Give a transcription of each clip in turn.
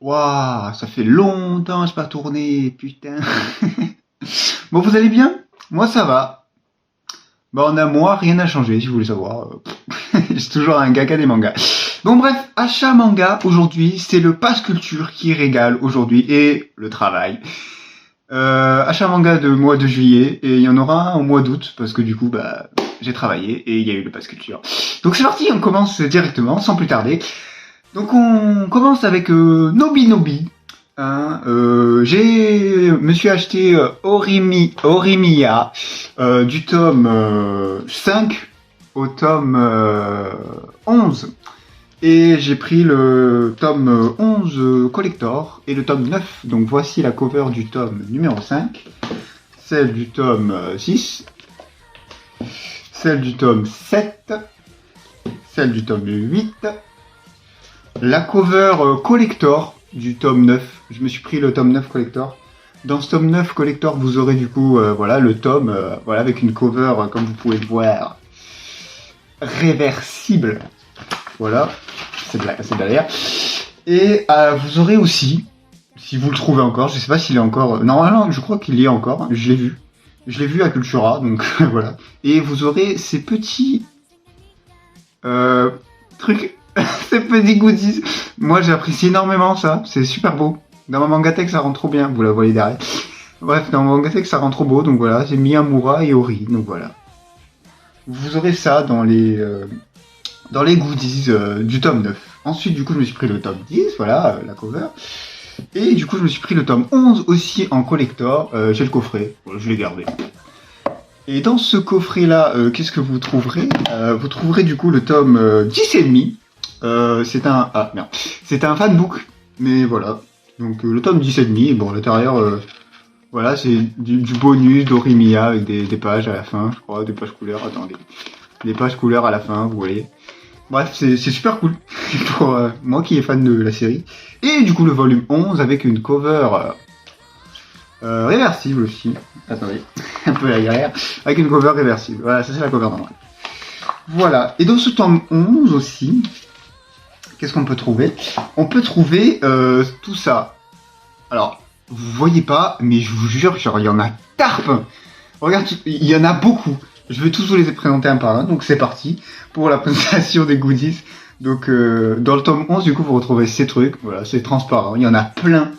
Waouh, ça fait longtemps que je pas tourné, putain. Bon, vous allez bien? Moi, ça va. Bah, en un mois, rien n'a changé, si vous voulez savoir. J'ai toujours un gaga des mangas. Bon, bref, achat manga, aujourd'hui, c'est le pass culture qui régale aujourd'hui, et le travail. Achat manga de mois de juillet, et il y en aura un au mois d'août, parce que du coup, bah, j'ai travaillé, et il y a eu le pass culture. Donc c'est parti, on commence directement, sans plus tarder. Donc on commence avec Nobi Nobi. Hein, me suis acheté Orimiya du tome 5 au tome 11. Et j'ai pris le tome 11 collector et le tome 9. Donc voici la cover du tome numéro 5, celle du tome 6, celle du tome 7, celle du tome 8, la cover collector du tome 9. Je me suis pris le tome 9 collector. Dans ce tome 9 collector, vous aurez du coup voilà, le tome voilà, avec une cover, comme vous pouvez le voir, réversible. Voilà, c'est derrière. Et vous aurez aussi, si vous le trouvez encore, je sais pas s'il est encore... normalement, je crois qu'il y est encore, je l'ai vu. Je l'ai vu à Cultura, donc voilà. Et vous aurez ces petits trucs, ces petits goodies. Moi, j'apprécie énormément ça, c'est super beau. Dans ma Mangatech, ça rend trop bien, vous la voyez derrière. Bref, dans ma Mangatech, ça rend trop beau, donc voilà, c'est Miyamura et Ori, donc voilà. Vous aurez ça dans les goodies du tome 9. Ensuite, du coup, je me suis pris le tome 10, voilà, la cover. Et du coup, je me suis pris le tome 11 aussi en collector. J'ai le coffret, voilà, je l'ai gardé. Et dans ce coffret-là, qu'est-ce que vous trouverez? Vous trouverez du coup le tome 10 et demi. C'est un... Ah, merde. C'est un fanbook, mais voilà. Donc le tome 10 et demi, bon, à l'intérieur, voilà, c'est du bonus d'Orimiya avec des pages à la fin, je crois, des pages couleurs, attendez. Des pages couleurs à la fin, vous voyez. Bref, c'est super cool pour moi qui est fan de la série. Et du coup, le volume 11 avec une cover réversible aussi. Attendez, un peu la galère. Avec une cover réversible. Voilà, ça c'est la cover normale. Voilà. Et dans ce tome 11 aussi, qu'est-ce qu'on peut trouver? On peut trouver tout ça. Alors, vous voyez pas, mais je vous jure, genre, il y en a tarpe. Regarde, il y en a beaucoup. Je vais tous vous les présenter un par un, donc c'est parti pour la présentation des goodies. Donc dans le tome 11, du coup, vous retrouvez ces trucs. Voilà, c'est transparent. Il y en a plein.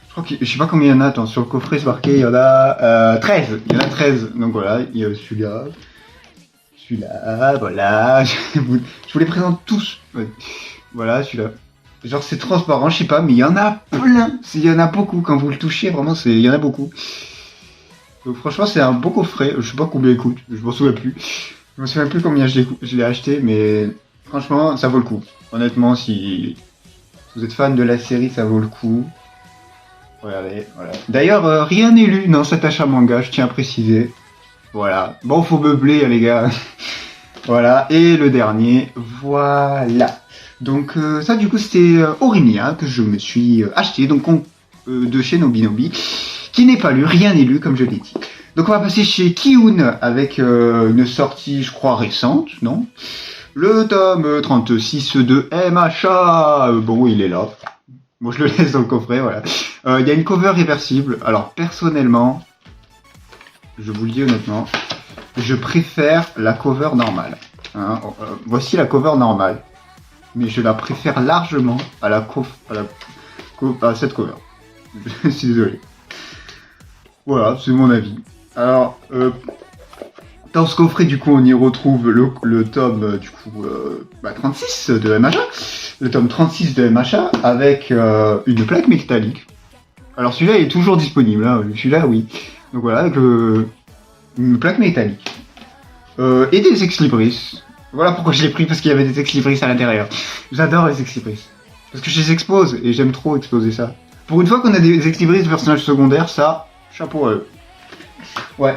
Je crois que je sais pas combien il y en a. Attends, sur le coffret, c'est marqué, il y en a 13. Il y en a 13. Donc voilà, il y a celui-là. Celui-là, voilà. Je vous les présente tous. Voilà, celui-là. Genre, c'est transparent, je sais pas, mais il y en a plein. Il y en a beaucoup. Quand vous le touchez, vraiment, il y en a beaucoup. Donc franchement, c'est un beau coffret. Je sais pas combien il coûte, je m'en souviens plus. Je me souviens plus combien je l'ai acheté, mais franchement, ça vaut le coup. Honnêtement, si vous êtes fan de la série, ça vaut le coup. Regardez, voilà. D'ailleurs, rien n'est lu dans cet achat manga, je tiens à préciser. Voilà. Bon, faut meubler, les gars. Voilà. Et le dernier, voilà. Donc ça, du coup, c'était Orimiya que je me suis acheté, donc de chez Nobi Nobi, qui n'est pas lu, rien n'est lu, comme je l'ai dit. Donc on va passer chez Kiun avec une sortie, je crois, récente, non? Le tome 36 de MHA, bon, il est là. Bon, je le laisse dans le coffret, voilà. Il y a une cover réversible. Alors, personnellement, je vous le dis honnêtement, je préfère la cover normale. Hein, voici la cover normale. Mais je la préfère largement à à cette cover. Je suis désolé. Voilà, c'est mon avis. Alors, dans ce coffret, du coup, on y retrouve le tome, du coup, 36 de MHA. Le tome 36 de MHA avec une plaque métallique. Alors, celui-là est toujours disponible. Hein. Celui-là, oui. Donc voilà, avec une plaque métallique. Et des ex-libris. Voilà pourquoi je l'ai pris, parce qu'il y avait des ex-libris à l'intérieur. J'adore les ex-libris. Parce que je les expose, et j'aime trop exposer ça. Pour une fois qu'on a des ex-libris de personnages secondaires, ça, chapeau à eux. Ouais.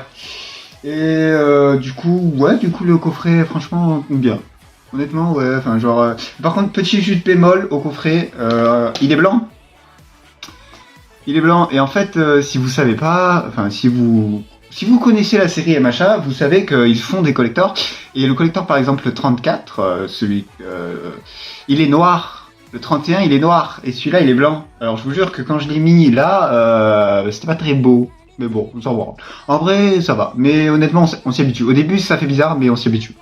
Et du coup, le coffret, franchement, bien. Honnêtement, ouais, enfin, genre... Par contre, petit jus de bémol au coffret, il est blanc. Il est blanc, et en fait, si vous savez pas, enfin, si vous connaissez la série MHA, vous savez qu'ils font des collectors, et le collector, par exemple, le 34, il est noir. Le 31, il est noir, et celui-là, il est blanc. Alors, je vous jure que quand je l'ai mis là, c'était pas très beau. Mais bon, on s'en va. En vrai, ça va. Mais honnêtement, on s'y habitue. Au début, ça fait bizarre, mais on s'y habitue.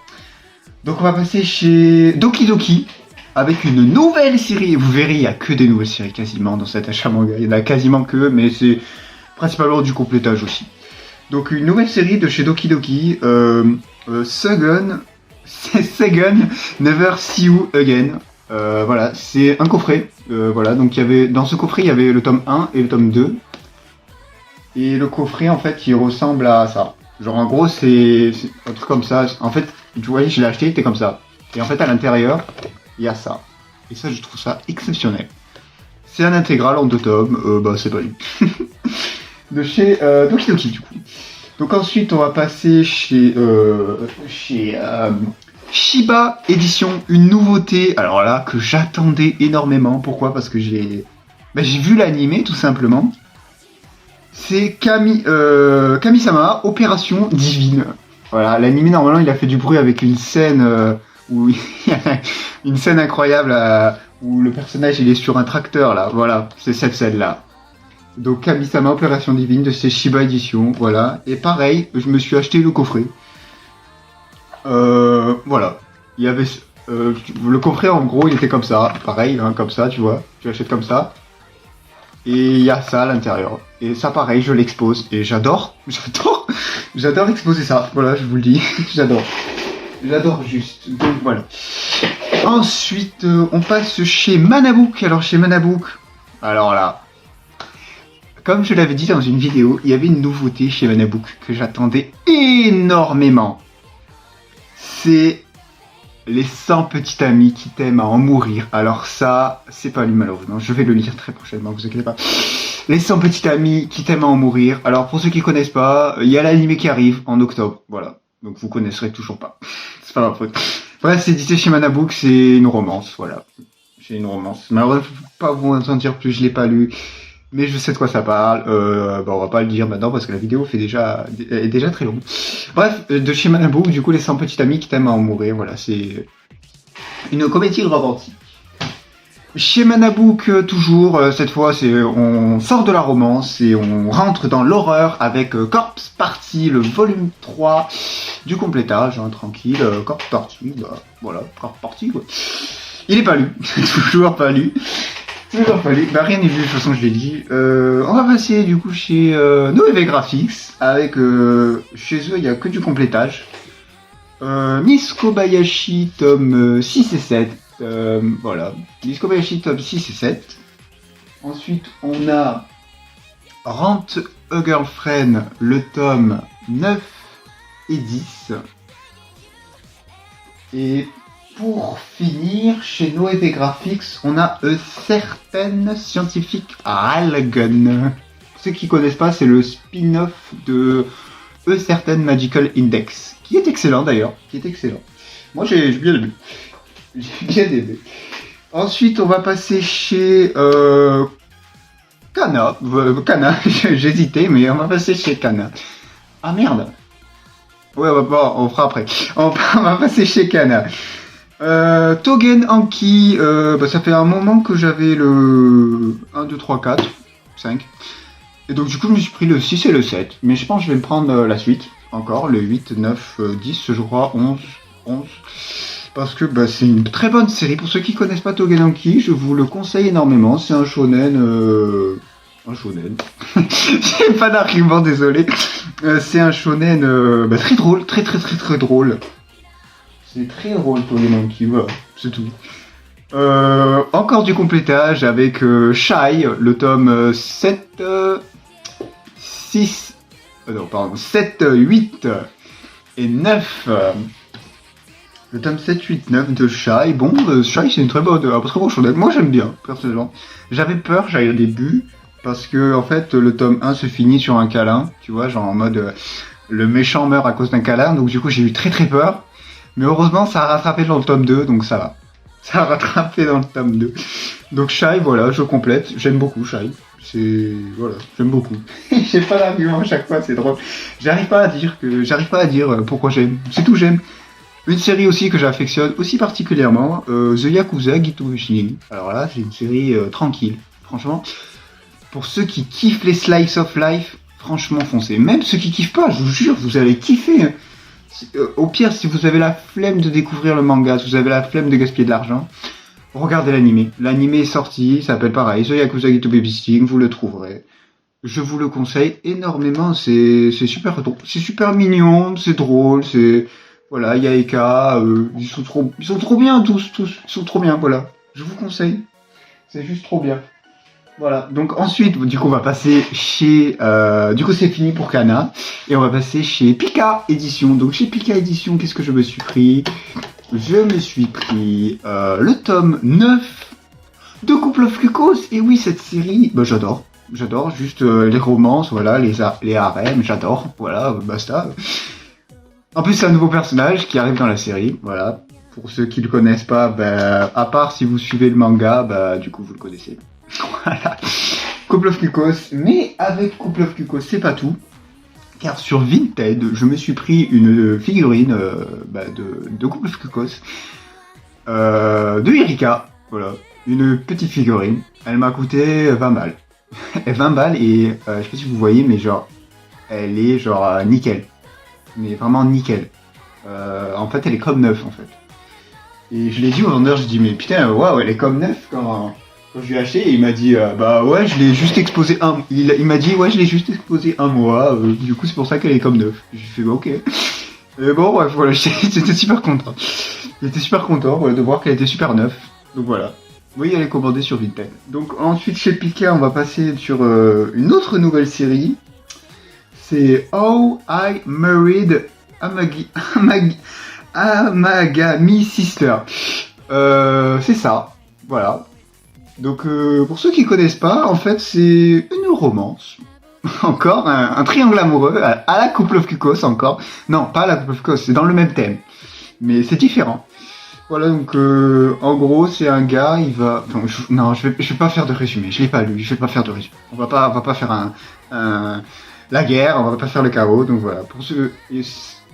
Donc, on va passer chez Doki Doki, avec une nouvelle série. Vous verrez, il n'y a que des nouvelles séries quasiment dans cet achat manga. Il y en a quasiment que, mais c'est principalement du complétage aussi. Donc, une nouvelle série de chez Doki Doki, Segun Never See You Again. Voilà, c'est un coffret. Voilà, donc dans ce coffret, il y avait le tome 1 et le tome 2. Et le coffret, en fait, il ressemble à ça. Genre, en gros, c'est un truc comme ça. En fait, tu vois, je l'ai acheté, il était comme ça. Et en fait, à l'intérieur, il y a ça. Et ça, je trouve ça exceptionnel. C'est un intégral en 2 tomes. C'est pas lui. De chez Doki Doki, du coup. Donc ensuite, on va passer chez Shiba Édition, une nouveauté, alors là, que j'attendais énormément. Pourquoi? Parce que j'ai vu l'animé, tout simplement. C'est Kami-sama, Opération Divine. Voilà, l'animé, normalement, il a fait du bruit avec une scène où il y a une scène incroyable où le personnage, il est sur un tracteur, là. Voilà, c'est cette scène-là. Donc Kami-sama, Opération Divine, de chez Shiba Édition, voilà. Et pareil, je me suis acheté le coffret. Voilà. Il y avait le coffret, en gros, il était comme ça, pareil, hein, comme ça, tu vois. Tu l'achètes comme ça. Et il y a ça à l'intérieur. Et ça, pareil, je l'expose. Et j'adore exposer ça. Voilà, je vous le dis, j'adore juste. Donc voilà. Ensuite, on passe chez Manabook. Alors chez Manabook, alors là, comme je l'avais dit dans une vidéo, il y avait une nouveauté chez Manabook que j'attendais énormément. C'est les 100 petits amis qui t'aiment à en mourir. Alors ça, c'est pas lui malheureusement. Je vais le lire très prochainement, vous inquiétez pas. Les 100 petits amis qui t'aiment à en mourir. Alors pour ceux qui connaissent pas, il y a l'animé qui arrive en octobre. Voilà. Donc vous connaisserez toujours pas. C'est pas ma faute. Bref, c'est édité chez Manabook, c'est une romance. Voilà. C'est une romance. Malheureusement, je peux pas vous en dire plus, je l'ai pas lu. Mais je sais de quoi ça parle. On va pas le dire maintenant parce que la vidéo est déjà très longue. Bref, de chez Manabook, du coup, les 100 petits amis qui t'aiment à en mourir. Voilà, c'est une comédie romantique. Chez Manabook, toujours, cette fois, on sort de la romance et on rentre dans l'horreur avec Corpse Party, le volume 3 du complétage, hein, tranquille. Corpse Party, voilà, Corpse Party, quoi. Il est pas lu, toujours pas lu. Rien n'est vu, de toute façon je l'ai dit. On va passer du coup chez Noévé Graphics, avec chez eux il n'y a que du complétage. Miss Kobayashi tome 6 et 7. Voilà, Miss Kobayashi tome 6 et 7. Ensuite on a Rent a Girlfriend, le tome 9 et 10. Et pour finir, chez Noévé Graphics, on a certaines scientifiques Ralgun. Pour ceux qui connaissent pas, c'est le spin-off de Certain Magical Index, qui est excellent d'ailleurs, Moi j'ai bien aimé. J'ai bien aimé. Ensuite, on va passer chez Kana. J'hésitais, mais on va passer chez Kana. Ah merde. Ouais, on fera après. On va passer chez Kana. Togen Anki, ça fait un moment que j'avais le 1, 2, 3, 4, 5. Et donc du coup je me suis pris le 6 et le 7. Mais je pense que je vais me prendre la suite. Encore, le 8, 9, 10, je crois, 11. Parce que c'est une très bonne série. Pour ceux qui connaissent pas Togen Anki, je vous le conseille énormément. C'est un shonen... J'ai pas d'argument, désolé. C'est un shonen très drôle, très drôle. C'est très drôle pour les monkeys, voilà, c'est tout. Encore du complétage avec Shy, le tome 7, 8 et 9. Le tome 7, 8, 9 de Shy. Bon, Shy c'est un très bon shonen. Moi j'aime bien, personnellement. J'avais peur, au début, parce que en fait le tome 1 se finit sur un câlin, tu vois, genre en mode le méchant meurt à cause d'un câlin, donc du coup j'ai eu très peur. Mais heureusement, ça a rattrapé dans le tome 2, donc ça va. Ça a rattrapé dans le tome 2. Donc Shy, voilà, je complète. J'aime beaucoup Shy. Voilà, j'aime beaucoup. J'ai pas d'argument à chaque fois, c'est drôle. J'arrive pas à dire pourquoi j'aime. C'est tout, j'aime. Une série aussi que j'affectionne aussi particulièrement, The Yakuza Gitobushi. Alors là, c'est une série tranquille. Franchement, pour ceux qui kiffent les slice of life, franchement foncez. Même ceux qui kiffent pas, je vous jure, vous allez kiffer. Au pire, si vous avez la flemme de découvrir le manga, si vous avez la flemme de gaspiller de l'argent, regardez l'animé. L'animé est sorti, ça s'appelle pareil, The Yakuza Gitobushi, vous le trouverez. Je vous le conseille énormément, c'est super drôle, c'est super mignon, c'est drôle, c'est... Voilà, il y a Eka, ils sont trop bien tous, ils sont trop bien, voilà. Je vous conseille, c'est juste trop bien. Voilà, donc ensuite, du coup, on va passer chez... du coup, c'est fini pour Kana, et on va passer chez Pika Édition. Donc, chez Pika Édition, qu'est-ce que je me suis pris? Je me suis pris le tome 9 de Couple of Lucos, et oui, cette série, bah, j'adore. J'adore juste les romances, voilà, les harems, j'adore, voilà, basta. En plus, c'est un nouveau personnage qui arrive dans la série, voilà. Pour ceux qui le connaissent pas, bah, à part si vous suivez le manga, bah, du coup, vous le connaissez. Voilà. Couple of Cucos, mais avec Couple of Cucos, c'est pas tout. Car sur Vinted, je me suis pris une figurine de Couple of Cucos, de Erika, voilà. Une petite figurine. Elle m'a coûté 20 balles. 20 balles et je sais pas si vous voyez, mais genre, elle est genre nickel. Mais vraiment nickel. En fait, elle est comme neuve en fait. Et je l'ai dit au vendeur, je dis mais putain, waouh, elle est comme neuve quand je lui ai acheté. Et il m'a dit bah ouais, je l'ai juste exposé il m'a dit ouais, je l'ai juste exposé un mois. Du coup, c'est pour ça qu'elle est comme neuve. J'ai fait bah, ok. Et bon, bref, voilà, j'étais super content. J'étais super content voilà, de voir qu'elle était super neuve. Donc voilà. Oui, elle est commandée sur Vinted. Donc ensuite chez Pika, on va passer sur une autre nouvelle série. C'est How I Married Amagami Sister. C'est ça, voilà. Donc pour ceux qui connaissent pas, en fait c'est une romance. Encore un triangle amoureux à la Couple of Cucos encore. Non, pas à la Couple of Cucos, c'est dans le même thème. Mais c'est différent. Voilà, donc en gros, c'est un gars, il va... Enfin, non, je vais pas faire de résumé, je l'ai pas lu, je vais pas faire de résumé. On va pas faire la guerre, on va pas faire le chaos, donc voilà. Pour ceux... Il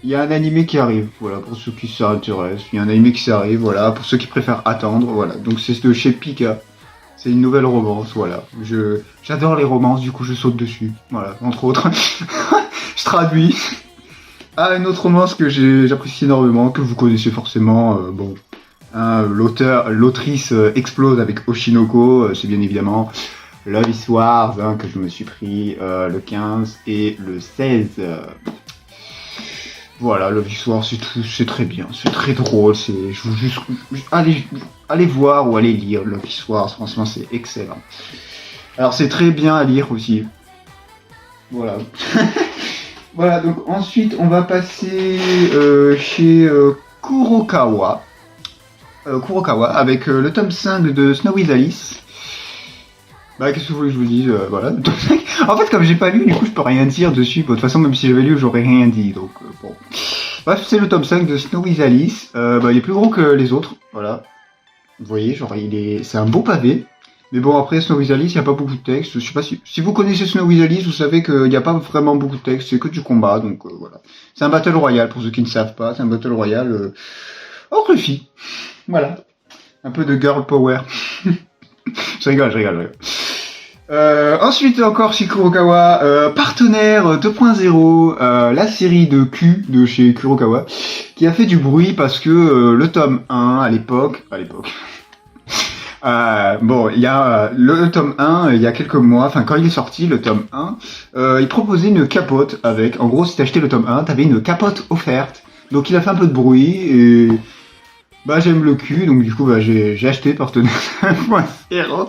y a un animé qui arrive, voilà, pour ceux qui s'intéressent. Il y a un animé qui arrive, voilà, pour ceux qui préfèrent attendre, voilà. Donc c'est de chez Pika. C'est une nouvelle romance, voilà. J'adore les romances, du coup je saute dessus, voilà, entre autres. Je traduis. Ah, une autre romance que j'apprécie énormément, que vous connaissez forcément, bon, hein, l'autrice explose avec Oshinoko, c'est bien évidemment Love is Wars, hein, que je me suis pris le 15 et le 16. Voilà, Love is Wars, c'est très bien, c'est très drôle, je vous juste, allez voir ou allez lire Love is Wars, franchement c'est excellent. Alors c'est très bien à lire aussi. Voilà. Voilà, donc ensuite on va passer chez Kurokawa. Kurokawa avec le tome 5 de Snowy Alice. Bah qu'est-ce que vous voulez que je vous dise, voilà. En fait comme j'ai pas lu, du coup je peux rien dire dessus. Bon, de toute façon même si j'avais lu j'aurais rien dit, donc bon. Bref, c'est le tome 5 de Snowy Alice. Il est plus gros que les autres, voilà. Vous voyez, genre c'est un beau pavé. Mais bon, après, Snowy Alice, il n'y a pas beaucoup de texte. Je sais pas si vous connaissez Snowy Alice, vous savez qu'il n'y a pas vraiment beaucoup de texte, c'est que du combat, donc voilà. C'est un Battle Royale, pour ceux qui ne savent pas, c'est un Battle Royale hors fille. Voilà. Un peu de girl power. je rigole. Ensuite, encore chez Kurokawa, Partenaire 2.0, la série de Q de chez Kurokawa, qui a fait du bruit parce que le tome 1, à l'époque... bon, il y a le tome 1, il y a quelques mois, enfin quand il est sorti, le tome 1, il proposait une capote avec, en gros si t'achetais le tome 1, t'avais une capote offerte. Donc il a fait un peu de bruit et bah j'aime le cul, donc du coup bah, j'ai acheté Partenaire 1.0.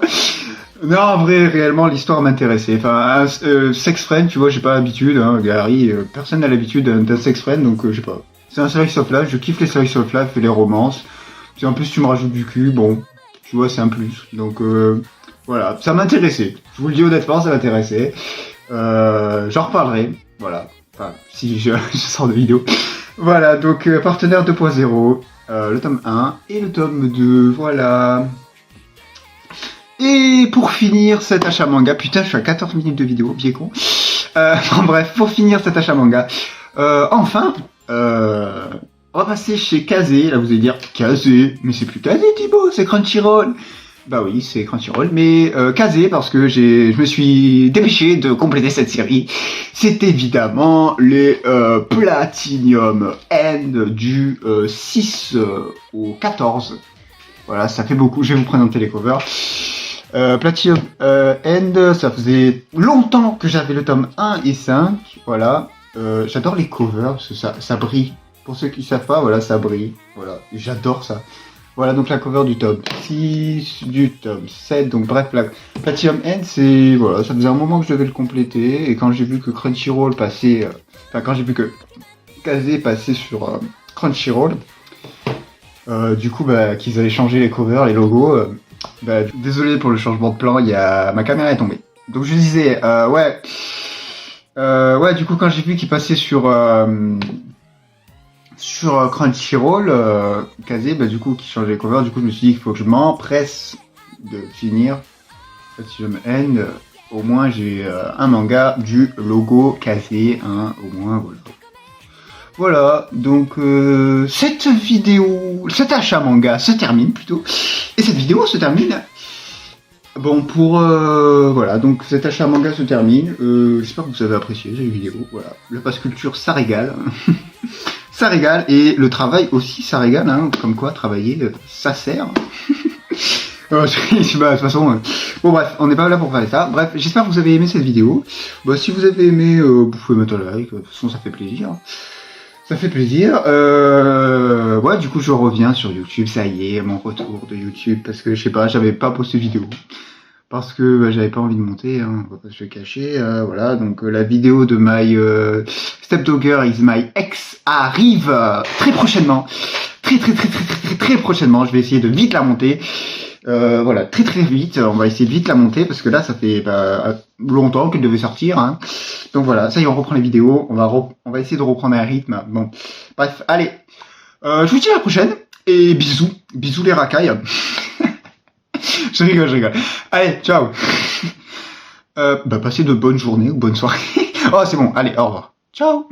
Non, en vrai, réellement, l'histoire m'intéressait. Enfin, sex friend, tu vois, j'ai pas l'habitude, hein, Gary, personne n'a l'habitude d'un sex friend, donc je sais pas. C'est un slice of life, je kiffe les slice of life et les romances. Si en plus tu me rajoutes du cul, bon... Tu vois, c'est un plus. Donc voilà, ça m'intéressait. Je vous le dis honnêtement, ça m'intéressait. J'en reparlerai. Voilà. Enfin, si je sors de vidéo. Voilà, donc Partenaire 2.0, le tome 1 et le tome 2. Voilà. Et pour finir cet achat manga, putain, je suis à 14 minutes de vidéo, bien con. Bon, bref, pour finir cet achat manga, enfin, On va passer chez Kazé. Là, vous allez dire Kazé, mais c'est plus Kazé, Thibaut, c'est Crunchyroll. Bah oui, c'est Crunchyroll, mais Kazé parce que je me suis dépêché de compléter cette série. C'est évidemment les Platinum End du 6 au 14. Voilà, ça fait beaucoup. Je vais vous présenter les covers. Platinum End, ça faisait longtemps que j'avais le tome 1 et 5. Voilà. J'adore les covers parce que ça brille. Pour ceux qui savent pas, voilà, ça brille. Voilà, j'adore ça. Voilà, donc la cover du tome 6, du tome 7. Donc bref, la Platinum End, c'est... Voilà, ça faisait un moment que je devais le compléter. Et quand j'ai vu que Crunchyroll passait... quand j'ai vu que Kazé passait sur Crunchyroll, du coup, qu'ils avaient changé les covers, les logos... désolé pour le changement de plan, ma caméra est tombée. Donc je disais, ouais, du coup quand j'ai vu qu'il passait sur Crunchyroll, Kazé, du coup qui changeait les covers, du coup je me suis dit qu'il faut que je m'empresse de finir. Si je me haine, au moins j'ai un manga du logo Kazé, hein, au moins voilà. Voilà, donc cet achat manga se termine plutôt, et cette vidéo se termine. Bon, voilà, donc cet achat manga se termine. J'espère que vous avez apprécié cette vidéo. Voilà, le passe culture, ça régale, ça régale, et le travail aussi, ça régale. Hein, comme quoi, travailler, ça sert. De toute façon, bon bref, on n'est pas là pour parler de ça. Bref, j'espère que vous avez aimé cette vidéo. Si vous avez aimé, vous pouvez mettre un like. De toute façon, ça fait plaisir. Ça fait plaisir. Ouais, du coup, je reviens sur YouTube. Ça y est, mon retour de YouTube. Parce que, je sais pas, j'avais pas posté vidéo. Parce que j'avais pas envie de monter. Hein, on va pas se le cacher. Voilà, donc la vidéo de My Stepdogger is my ex arrive très prochainement. Très prochainement. Je vais essayer de vite la monter. Voilà, très vite. On va essayer de vite la monter. Parce que là, ça fait longtemps qu'elle devait sortir. Hein. Donc voilà, ça y est, on reprend les vidéos, on va essayer de reprendre un rythme. Bon, bref, allez, je vous dis à la prochaine, et bisous les racailles. je rigole. Allez, ciao. Passez de bonnes journées ou bonnes soirées. Oh, c'est bon, allez, au revoir. Ciao.